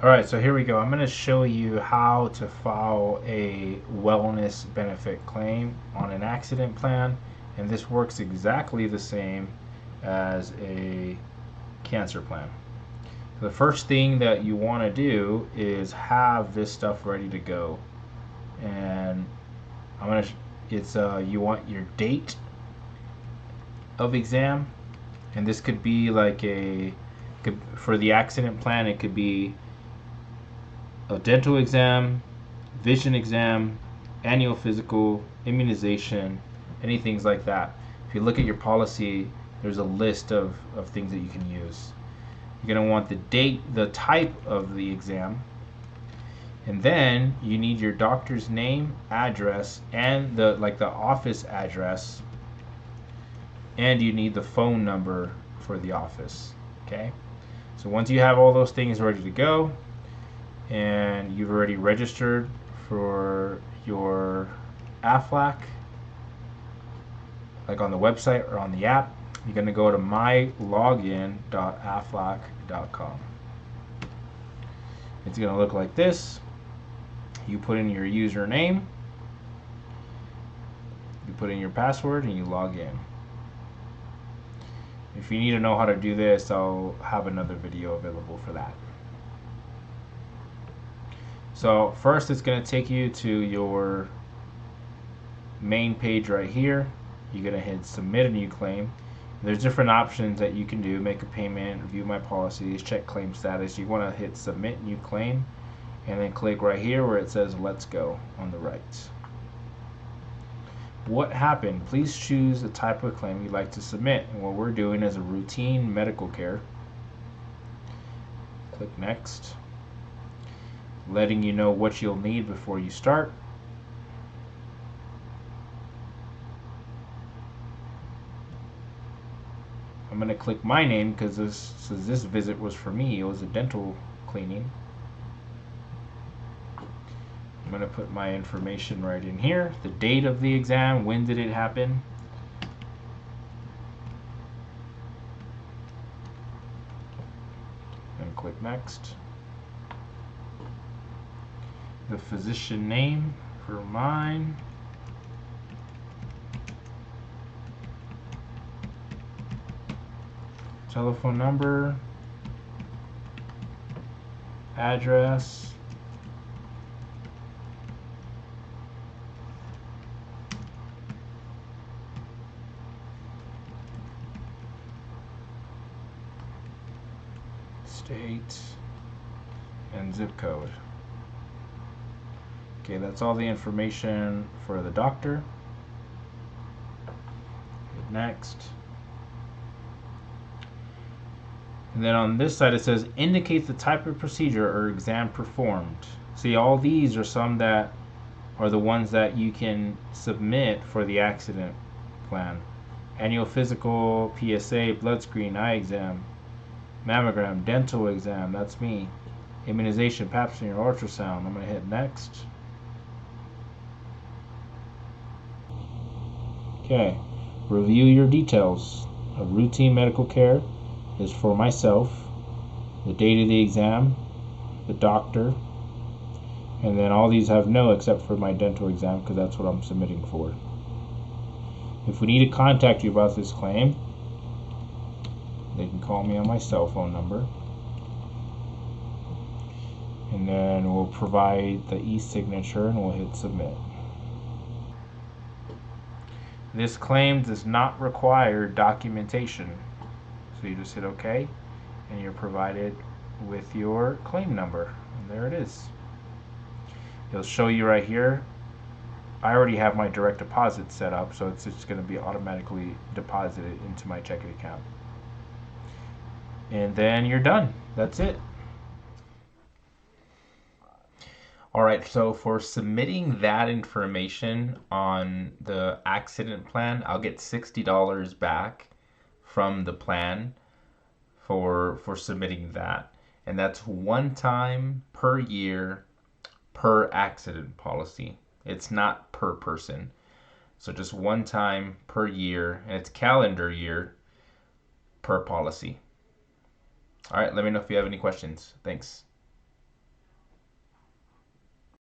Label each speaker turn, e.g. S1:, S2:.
S1: All right, so here we go. I'm going to show you how to file a wellness benefit claim on an accident plan, and this works exactly the same as a cancer plan. The first thing that you want to do is have this stuff ready to go, and I'm going to it's you want your date of exam, and this could be like for the accident plan it could be a dental exam, vision exam, annual physical, immunization, anything like that. If you look at your policy, there's a list of things that you can use. You're going to want the date, the type of the exam, and then you need your doctor's name, address, and the office address, and you need the phone number for the office. Okay? So once you have all those things ready to go, and you've already registered for your Aflac, like on the website or on the app, you're going to go to mylogin.aflac.com. It's going to look like this. You put in your username, you put in your password, and you log in. If you need to know how to do this, I'll have another video available for that. So first it's going to take you to your main page right here. You're going to hit submit a new claim. There's different options that you can do: make a payment, view my policies, check claim status. You want to hit submit new claim and then click right here where it says let's go on the right. What happened? Please choose the type of claim you'd like to submit, and what we're doing is a routine medical care. Click next, letting you know what you'll need before you start. I'm going to click my name because this visit was for me. It was a dental cleaning. I'm going to put my information right in here. The date of the exam, when did it happen? And click next. The physician name for mine. Telephone number. Address. State. And zip code. Okay, that's all the information for the doctor. Hit next. And then on this side it says indicate the type of procedure or exam performed. See, all these are some that are the ones that you can submit for the accident plan. Annual physical, PSA, blood screen, eye exam, mammogram, dental exam, that's me. Immunization, pap smear, ultrasound. I'm going to hit next. Okay, review your details. A routine medical care is for myself, the date of the exam, the doctor, and then all these have no except for my dental exam because that's what I'm submitting for. If we need to contact you about this claim, they can call me on my cell phone number, and then we'll provide the e-signature and we'll hit submit. This claim does not require documentation, so you just hit OK and you're provided with your claim number, and there it is. It'll show you right here. I already have my direct deposit set up, so it's just going to be automatically deposited into my checking account, and then you're done. That's it. Alright, so for submitting that information on the accident plan, I'll get $60 back from the plan for submitting that. And that's one time per year per accident policy. It's not per person. So just one time per year, and it's calendar year per policy. Alright, let me know if you have any questions. Thanks.